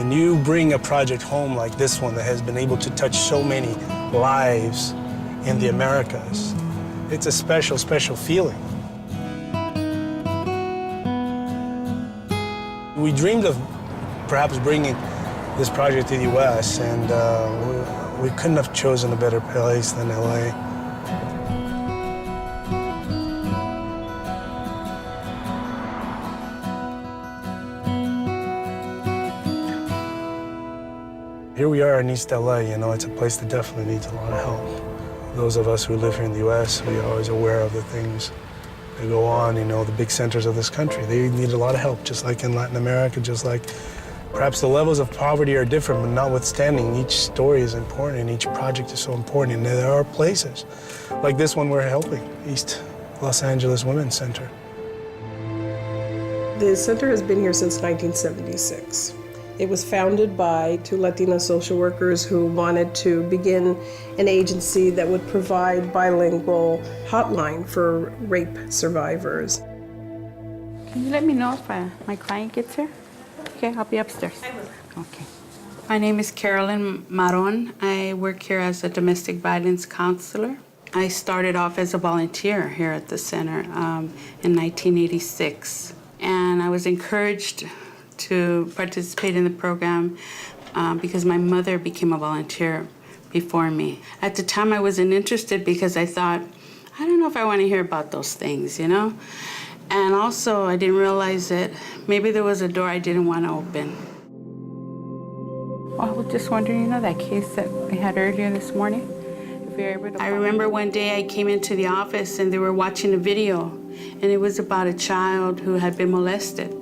When you bring a project home like this one that has been able to touch so many lives in the Americas, it's a special, special feeling. We dreamed of perhaps bringing this project to the U.S., and we couldn't have chosen a better place than L.A. Here we are in East LA, you know, it's a place that definitely needs a lot of help. Those of us who live here in the U.S., we are always aware of the things that go on, you know, the big centers of this country. They need a lot of help, just like in Latin America, just like perhaps the levels of poverty are different, but notwithstanding, each story is important and each project is so important. And there are places like this one we're helping, East Los Angeles Women's Center. The center has been here since 1976. It was founded by two Latina social workers who wanted to begin an agency that would provide bilingual hotline for rape survivors. Can you let me know if my client gets here? Okay, I'll be upstairs. I will. Okay. My name is Carolyn Maron. I work here as a domestic violence counselor. I started off as a volunteer here at the center in 1986, and I was encouraged to participate in the program because my mother became a volunteer before me. At the time, I wasn't interested because I thought, I don't know if I want to hear about those things, you know? And also, I didn't realize that maybe there was a door I didn't want to open. Well, I was just wondering, you know, that case that we had earlier this morning? If you're able to I remember one day I came into the office and they were watching a video, and it was about a child who had been molested.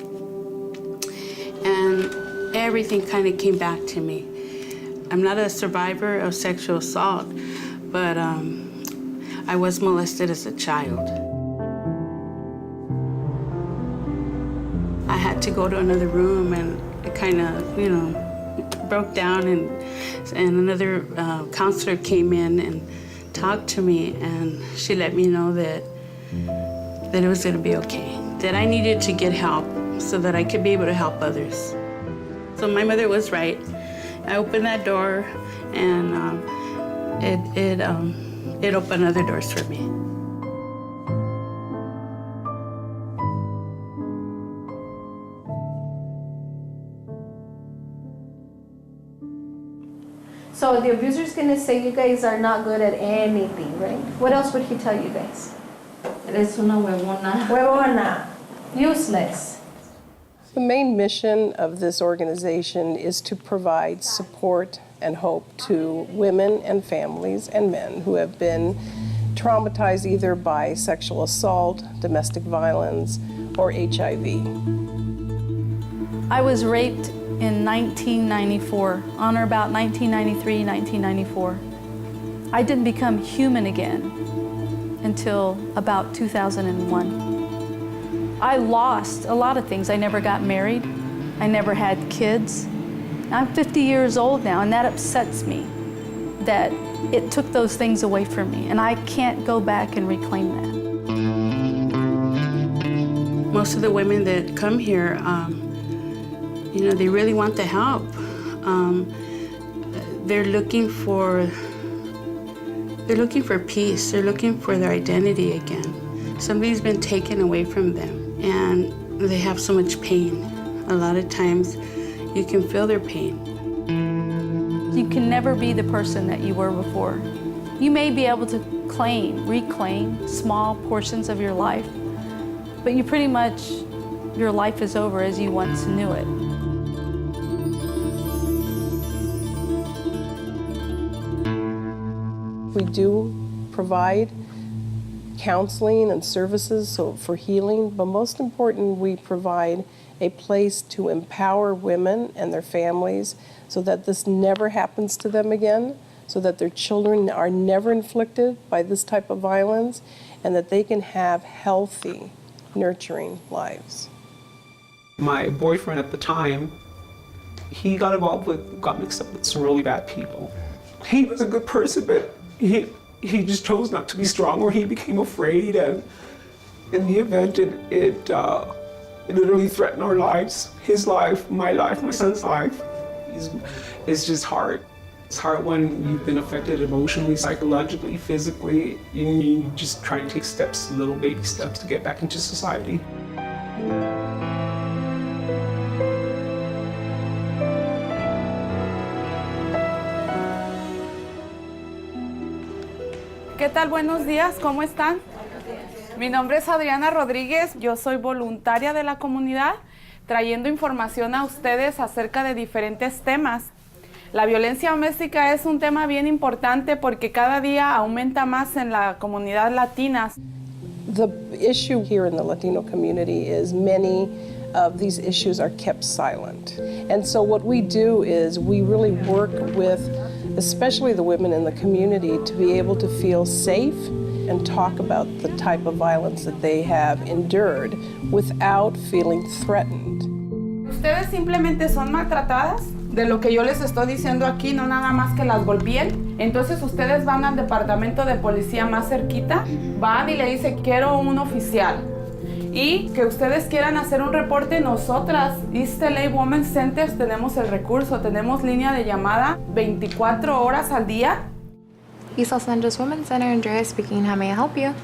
And everything kind of came back to me. I'm not a survivor of sexual assault, but I was molested as a child. I had to go to another room, and it kind of, you know, broke down, and another counselor came in and talked to me, and she let me know that it was going to be okay, that I needed to get help so that I could be able to help others. So my mother was right. I opened that door, and it opened other doors for me. So the abuser's gonna say you guys are not good at anything, right? What else would he tell you guys? Eres una huevona. Huevona. Useless. The main mission of this organization is to provide support and hope to women and families and men who have been traumatized either by sexual assault, domestic violence, or HIV. I was raped in 1994, on or about 1993, 1994. I didn't become human again until about 2001. I lost a lot of things. I never got married. I never had kids. I'm 50 years old now, and that upsets me that it took those things away from me, and I can't go back and reclaim that. Most of the women that come here, you know, they really want the help. They're looking for peace. They're looking for their identity again. Something's been taken away from them, and they have so much pain. A lot of times, you can feel their pain. You can never be the person that you were before. You may be able to reclaim small portions of your life, but you pretty much, your life is over as you once knew it. We do provide counseling and services for healing, but most important, we provide a place to empower women and their families so that this never happens to them again, so that their children are never inflicted by this type of violence, and that they can have healthy, nurturing lives. My boyfriend at the time, he got mixed up with some really bad people. He was a good person, but he just chose not to be strong, or he became afraid, and in the event, it literally threatened our lives, his life, my son's life. It's just hard. It's hard when you've been affected emotionally, psychologically, physically, and you just try to take steps, little baby steps, to get back into society. ¿Qué tal? Buenos días, ¿cómo están? Mi nombre es Adriana Rodríguez, yo soy voluntaria de la comunidad, trayendo información a ustedes acerca de diferentes temas. La violencia doméstica es un tema bien importante porque cada día aumenta más en la comunidad latina. The issue here in the Latino community is many of these issues are kept silent. And so what we do is we really work with especially the women in the community to be able to feel safe and talk about the type of violence that they have endured without feeling threatened. Ustedes simplemente son maltratadas de lo que yo les estoy diciendo aquí, no nada más que las golpeen. Entonces ustedes van al departamento de policía más cerquita, van y le dicen quiero un oficial. Y que ustedes quieran hacer un reporte, nosotras, East LA Women's Centers, tenemos el recurso, tenemos línea de llamada 24 horas al día. East Los Angeles Women's Center, Andrea speaking. How may I help you?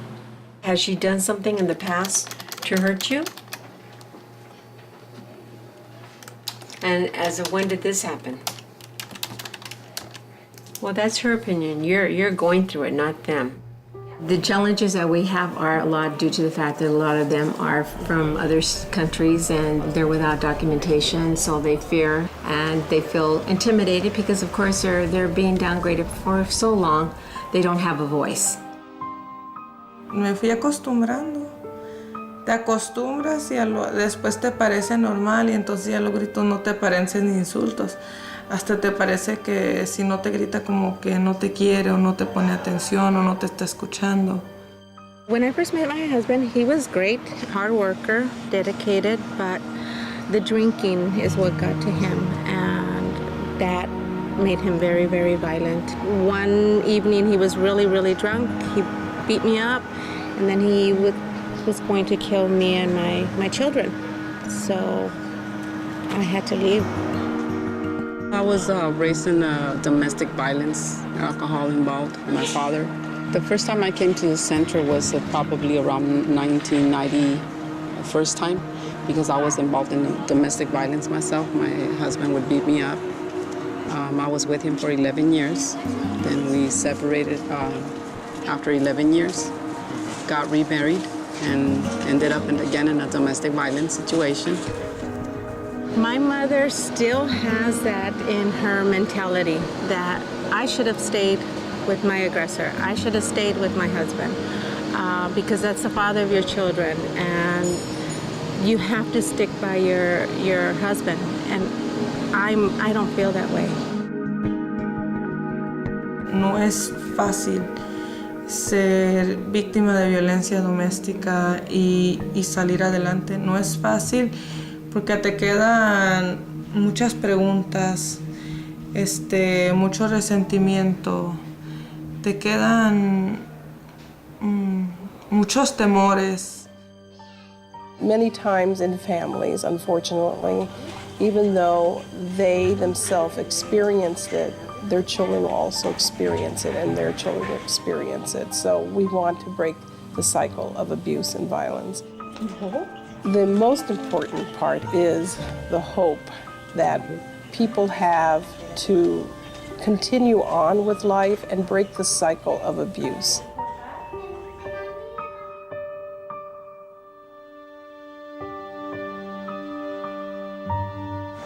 Has she done something in the past to hurt you? And as of when did this happen? Well, that's her opinion. You're going through it, not them. The challenges that we have are a lot due to the fact that a lot of them are from other countries and they're without documentation, so they fear and they feel intimidated because, of course, they're being downgraded for so long, they don't have a voice. Me fui acostumbrando. Te acostumbras y después te parece normal y entonces ya los gritos no te parecen ni insultos. Hasta te parece que si no te grita como que no te quiere o no te pone atención o no te está escuchando. When I first met my husband, he was great, hard worker, dedicated, but the drinking is what got to him, and that made him very, very violent. One evening he was really, really drunk. He beat me up, and then he was going to kill me and my children. So I had to leave. I was raised in domestic violence, alcohol involved, my father. The first time I came to the center was probably around 1990, first time, because I was involved in domestic violence myself. My husband would beat me up. I was with him for 11 years. Then we separated after 11 years, got remarried, and ended up again in a domestic violence situation. My mother still has that in her mentality that I should have stayed with my aggressor. I should have stayed with my husband because that's the father of your children, and you have to stick by your husband. And I don't feel that way. No es fácil ser víctima de violencia doméstica y salir adelante. No es fácil porque te quedan muchas preguntas, mucho resentimiento, te quedan muchos temores. Many times in families, unfortunately, even though they themselves experienced it, their children will also experience it, and their children experience it. So we want to break the cycle of abuse and violence. The most important part is the hope that people have to continue on with life and break the cycle of abuse.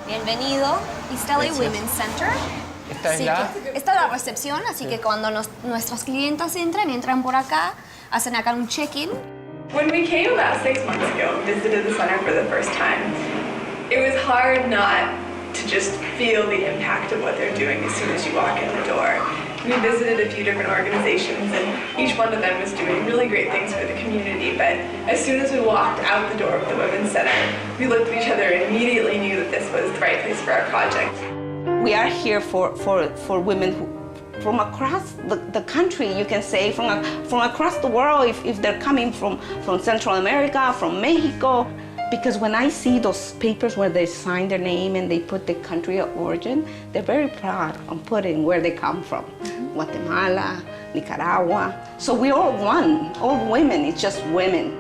Bienvenido, East LA Women's Center. ¿Esta es la? Esta es la recepción, así que cuando nuestras clientas entran por acá, hacen acá un check-in. When we came about 6 months ago, visited the center for the first time, it was hard not to just feel the impact of what they're doing as soon as you walk in the door. We visited a few different organizations, and each one of them was doing really great things for the community, but as soon as we walked out the door of the Women's Center, we looked at each other and immediately knew that this was the right place for our project. We are here for women who, from across the country, you can say, from across the world, if they're coming from Central America, from Mexico. Because when I see those papers where they sign their name and they put the country of origin, they're very proud on putting where they come from. Guatemala, Nicaragua. So we're all one, all women, it's just women.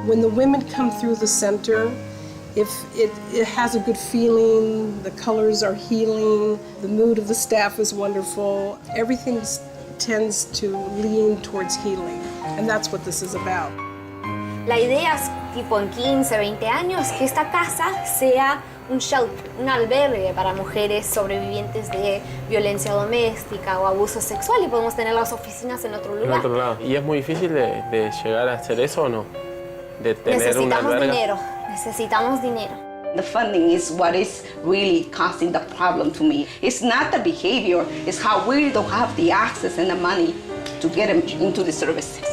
When the women come through the center, if it has a good feeling, the colors are healing, the mood of the staff is wonderful, everything tends to lean towards healing, and that's what this is about. La idea es, tipo en 15, 20 años, que esta casa sea un shelter, un albergue para mujeres sobrevivientes de violencia doméstica o abuso sexual, y podemos tener las oficinas en otro lugar. En otro lado. ¿Y es muy difícil de llegar a hacer eso o no? De tener una alberga. Necesitamos dinero. The funding is what is really causing the problem to me. It's not the behavior, it's how we don't have the access and the money to get them into the services.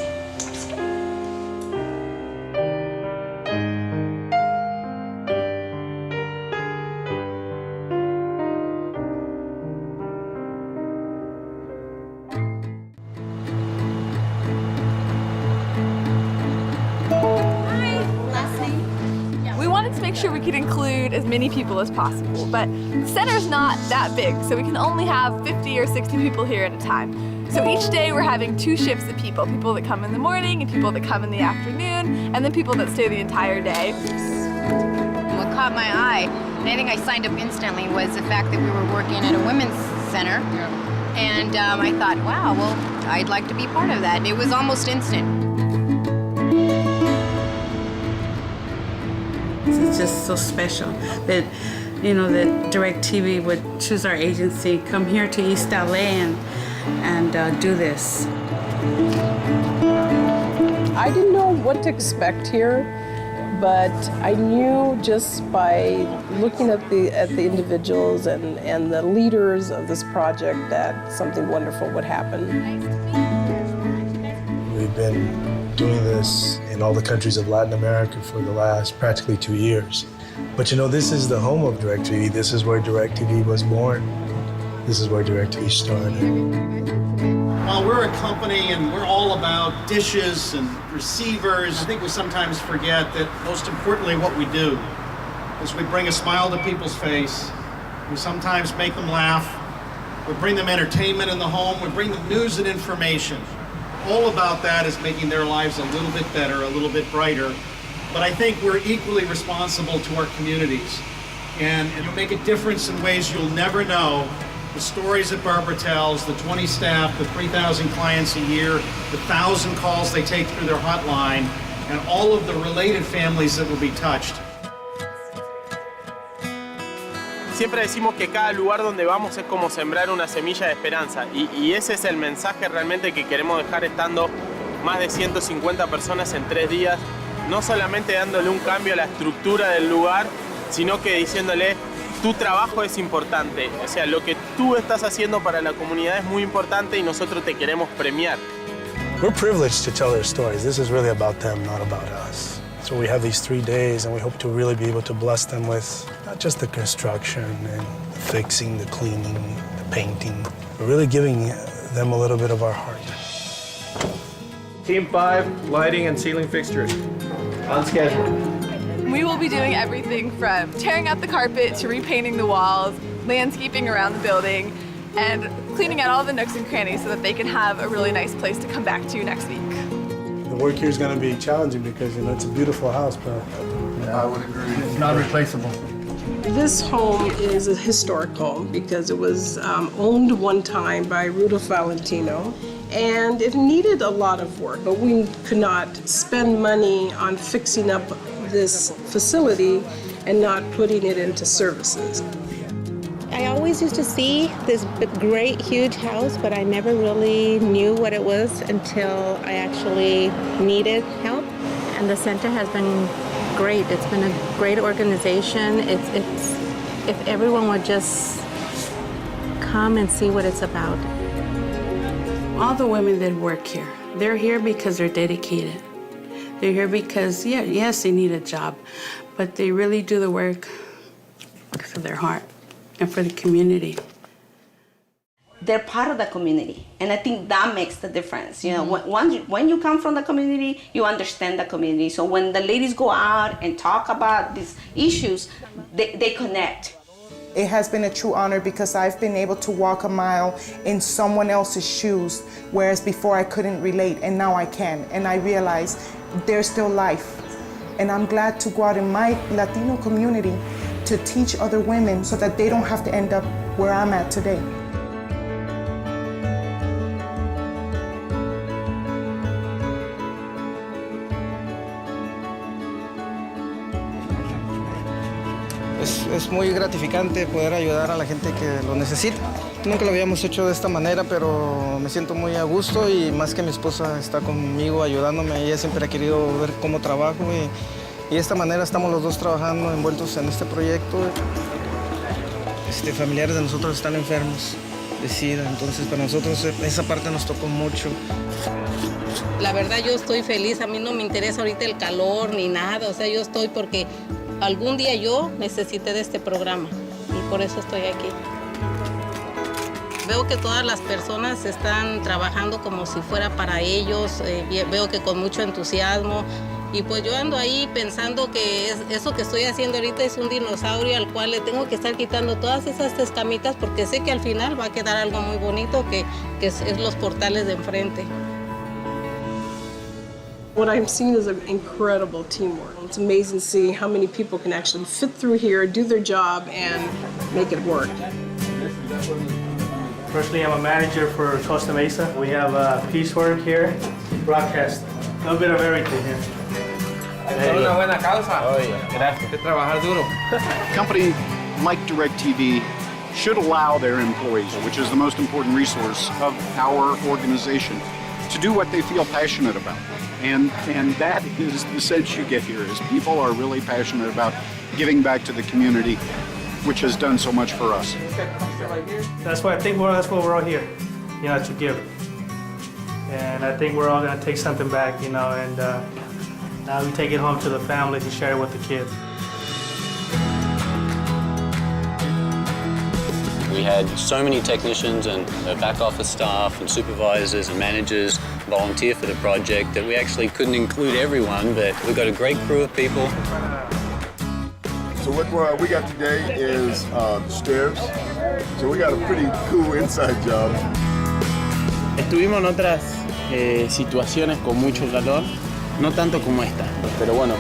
Make sure we could include as many people as possible, but the center's not that big, so we can only have 50 or 60 people here at a time. So each day we're having 2 shifts of people that come in the morning and people that come in the afternoon, and then people that stay the entire day. What caught my eye, and I think I signed up instantly, was the fact that we were working at a women's center, and I thought, wow, well, I'd like to be part of that. It was almost instant. It's just so special that, you know, that DIRECTV would choose our agency, come here to East LA and do this. I didn't know what to expect here, but I knew just by looking at the individuals and the leaders of this project that something wonderful would happen. We've been doing this in all the countries of Latin America for the last practically 2 years. But you know, this is the home of DIRECTV. This is where DIRECTV was born. This is where DIRECTV started. Well, we're a company and we're all about dishes and receivers. I think we sometimes forget that most importantly what we do is we bring a smile to people's face. We sometimes make them laugh. We bring them entertainment in the home. We bring them news and information. All about that is making their lives a little bit better, a little bit brighter. But I think we're equally responsible to our communities. And it'll make a difference in ways you'll never know. The stories that Barbara tells, the 20 staff, the 3,000 clients a year, the 1,000 calls they take through their hotline, and all of the related families that will be touched. Siempre decimos que cada lugar donde vamos es como sembrar una semilla de esperanza y ese es el mensaje realmente que queremos dejar estando más de 150 personas en 3 días, no solamente dándole un cambio a la estructura del lugar, sino que diciéndole tu trabajo es importante, o sea, lo que tú estás haciendo para la comunidad es muy importante y nosotros te queremos premiar. We're privileged to tell their stories. This is really about them, not about us. So we have these 3 days and we hope to really be able to bless them with not just the construction and the fixing, the cleaning, the painting, but really giving them a little bit of our heart. Team 5, lighting and ceiling fixtures. On schedule. We will be doing everything from tearing out the carpet to repainting the walls, landscaping around the building, and cleaning out all the nooks and crannies so that they can have a really nice place to come back to next week. The work here is going to be challenging because, you know, it's a beautiful house, but I would agree. It's not replaceable. This home is a historical because it was owned one time by Rudolph Valentino, and it needed a lot of work, but we could not spend money on fixing up this facility and not putting it into services. I always used to see this great, huge house, but I never really knew what it was until I actually needed help. And the center has been great. It's been a great organization. It's if everyone would just come and see what it's about. All the women that work here, they're here because they're dedicated. They're here because, yes, they need a job, but they really do the work because of their heart and for the community. They're part of the community, and I think that makes the difference. You know, when you come from the community, you understand the community. So when the ladies go out and talk about these issues, they connect. It has been a true honor because I've been able to walk a mile in someone else's shoes, whereas before I couldn't relate, and now I can. And I realize there's still life. And I'm glad to go out in my Latino community to teach other women so that they don't have to end up where I'm at today. Es muy gratificante poder ayudar a la gente que lo necesita. Nunca lo habíamos hecho de esta manera, pero me siento muy a gusto y más que mi esposa está conmigo ayudándome. Ella siempre ha querido ver cómo trabajo y de esta manera estamos los dos trabajando envueltos en este proyecto. Familiares de nosotros están enfermos de SIDA, entonces para nosotros esa parte nos tocó mucho. La verdad yo estoy feliz, a mí no me interesa ahorita el calor ni nada, o sea, yo estoy porque algún día yo necesité de este programa y por eso estoy aquí. Veo que todas las personas están trabajando como si fuera para ellos, veo que con mucho entusiasmo y pues yo ando ahí pensando que eso que estoy haciendo ahorita es un dinosaurio al cual le tengo que estar quitando todas esas escamitas porque sé que al final va a quedar algo muy bonito que es los portales de enfrente. What I'm seeing is an incredible teamwork. It's amazing to see how many people can actually fit through here, do their job, and make it work. Personally, I'm a manager for Costa Mesa. We have piecework here, broadcast, a little bit of everything here. Es una buena causa. Gracias. Hay que trabajar duro. A company like DIRECTV should allow their employees, which is the most important resource of our organization, to do what they feel passionate about. And that is the sense you get here, is people are really passionate about giving back to the community, which has done so much for us. That's why I think that's why we're all here, to give. And I think we're all going to take something back, and now we take it home to the family to share it with the kids. We had so many technicians and back office staff and supervisors and managers volunteer for the project that we actually couldn't include everyone, but we've got a great crew of people. So what we got today is stairs. So we got a pretty cool inside job. Estuvimos en otras situaciones con mucho calor, no tanto como esta, pero bueno,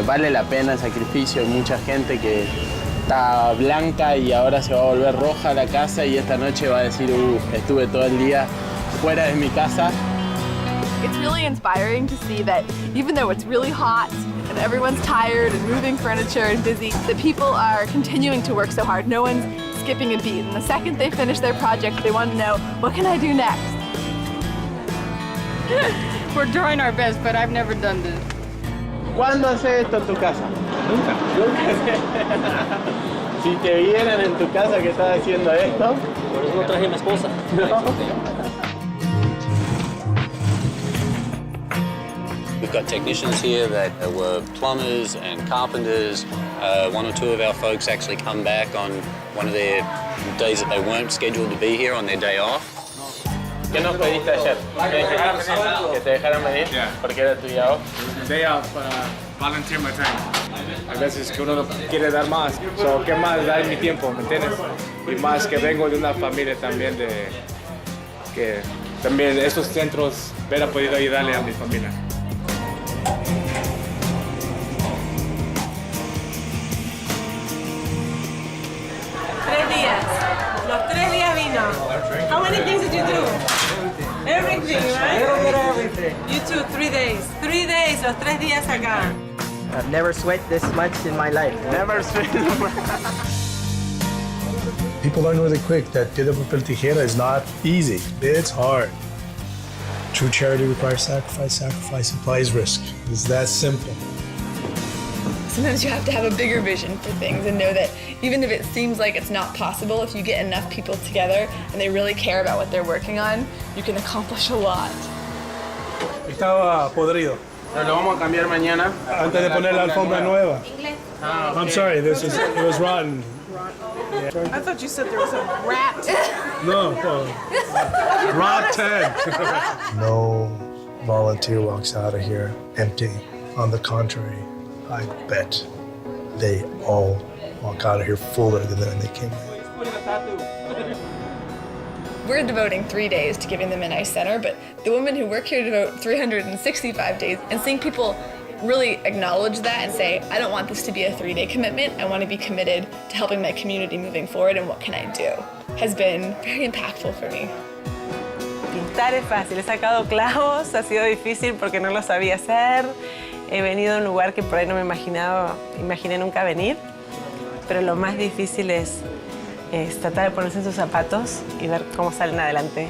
vale la pena el sacrificio. Hay mucha gente que está blanca y ahora se va a volver roja la casa y esta noche va a decir, estuve todo el día fuera de mi casa. It's really inspiring to see that even though it's really hot and everyone's tired and moving furniture and busy, that people are continuing to work so hard. No one's skipping a beat. And the second they finish their project, they want to know, what can I do next? We're trying our best, but I've never done this. ¿Cuándo haces esto en tu casa? Nunca. Si te vieran en tu casa que estás haciendo esto. Por eso no traje a mi esposa. We've got technicians here that were plumbers and carpenters. One or two of our folks actually come back on one of their days that they weren't scheduled to be here on their day off. ¿Qué nos pediste ayer? Que te dejaran venir, porque era tu día off. Day off para volunteer my time. Hay veces que uno no quiere dar más. So, ¿qué más dar mi tiempo? ¿Me entiendes? Y más que vengo de una familia también que también estos centros hubiera podido ayudarle a mi familia. Los 3 días vino. How many things did you do? Everything, right? Everything. You too, 3 days. 3 days, los 3 días acá. I've never sweat this much in my life. Never sweat. People learn really quick that Piedra, Papel, Tijera is not easy. It's hard. True charity requires sacrifice. Sacrifice implies risk. It's that simple. Sometimes you have to have a bigger vision for things and know that even if it seems like it's not possible, if you get enough people together and they really care about what they're working on, you can accomplish a lot. Estaba podrido. Pero lo vamos a cambiar mañana. Antes de poner la alfombra nueva. Inglés. I'm sorry, it was rotten. Yeah. I thought you said there was a rat. No, rotten. No volunteer walks out of here empty. On the contrary, I bet they all walk out of here fuller than when they came in. We're devoting 3 days to giving them a nice center, but the women who work here devote 365 days, and seeing people really acknowledge that and say, I don't want this to be a 3-day commitment, I want to be committed to helping my community moving forward, and what can I do, has been very impactful for me. Pintar es fácil, he sacado clavos, ha sido difícil porque no lo sabía hacer, he venido a un lugar que por ahí no me imaginé nunca venir, pero lo más difícil es tratar de ponerse en sus zapatos y ver cómo salen adelante.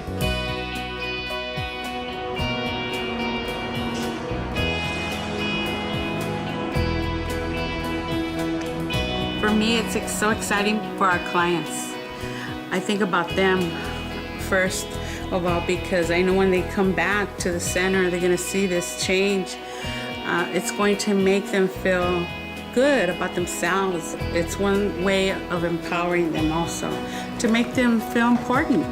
For me, it's so exciting for our clients. I think about them first of all because I know when they come back to the center, they're going to see this change. It's going to make them feel good about themselves. It's one way of empowering them also, to make them feel important.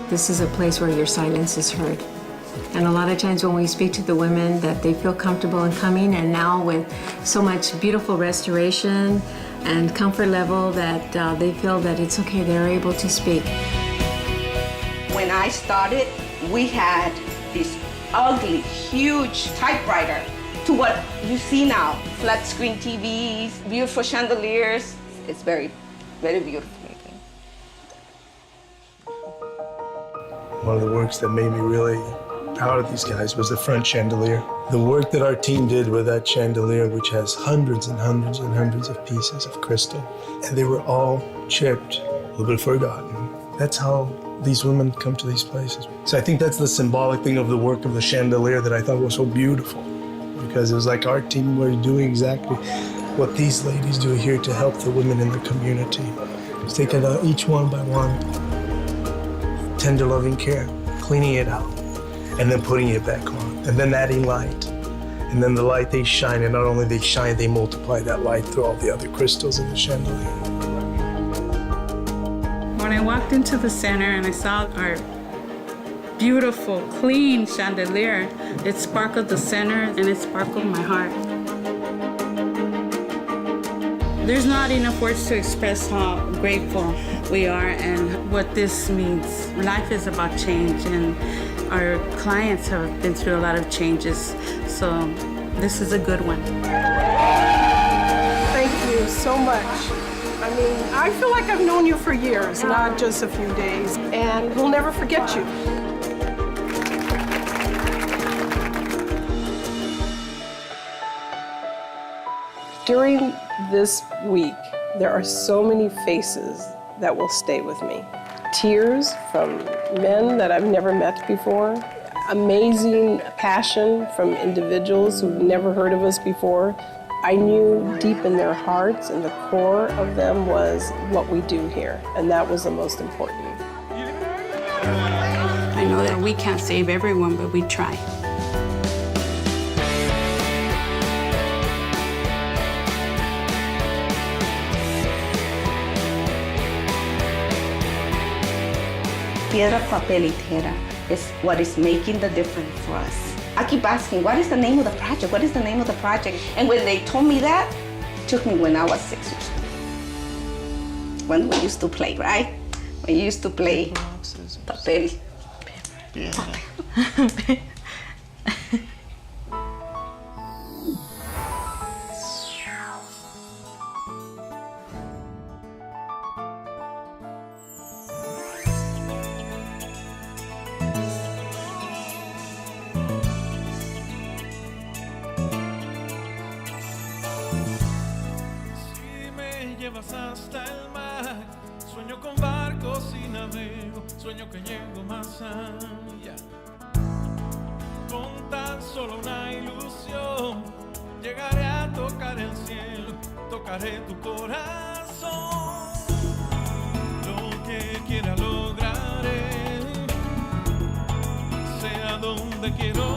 This is a place where your silence is heard. And a lot of times when we speak to the women that they feel comfortable in coming, and now with so much beautiful restoration and comfort level that they feel that it's okay, they're able to speak. When I started, we had this ugly, huge typewriter to what you see now. Flat screen TVs, beautiful chandeliers. It's very, very beautiful. One of the works that made me really proud of these guys was the front chandelier. The work that our team did with that chandelier, which has hundreds and hundreds and hundreds of pieces of crystal, and they were all chipped, a little bit forgotten. That's how these women come to these places. So I think that's the symbolic thing of the work of the chandelier that I thought was so beautiful, because it was like our team were doing exactly what these ladies do here to help the women in the community. Just taking out each one by one, tender loving care, cleaning it out, and then putting it back on, and then adding light. And then the light, they shine, and not only they shine, they multiply that light through all the other crystals in the chandelier. When I walked into the center and I saw our beautiful, clean chandelier, it sparkled the center and it sparkled my heart. There's not enough words to express how grateful we are and what this means. Life is about change, and our clients have been through a lot of changes, so this is a good one. Thank you so much. I mean, I feel like I've known you for years, not just a few days, and we'll never forget you. During this week, there are so many faces that will stay with me. Tears from men that I've never met before, amazing passion from individuals who've never heard of us before. I knew deep in their hearts and the core of them was what we do here, and that was the most important. I know that we can't save everyone, but we try. Piedra, Papel, Tijera is what is making the difference for us. I keep asking, what is the name of the project? What is the name of the project? And when they told me that, it took me when I was 6 years old. When we used to play, right? We used to play Papel. Hasta el mar, sueño con barcos y navego, sueño que llego más allá. Con tan solo una ilusión, llegaré a tocar el cielo, tocaré tu corazón. Lo que quiera lograré, sea donde quiero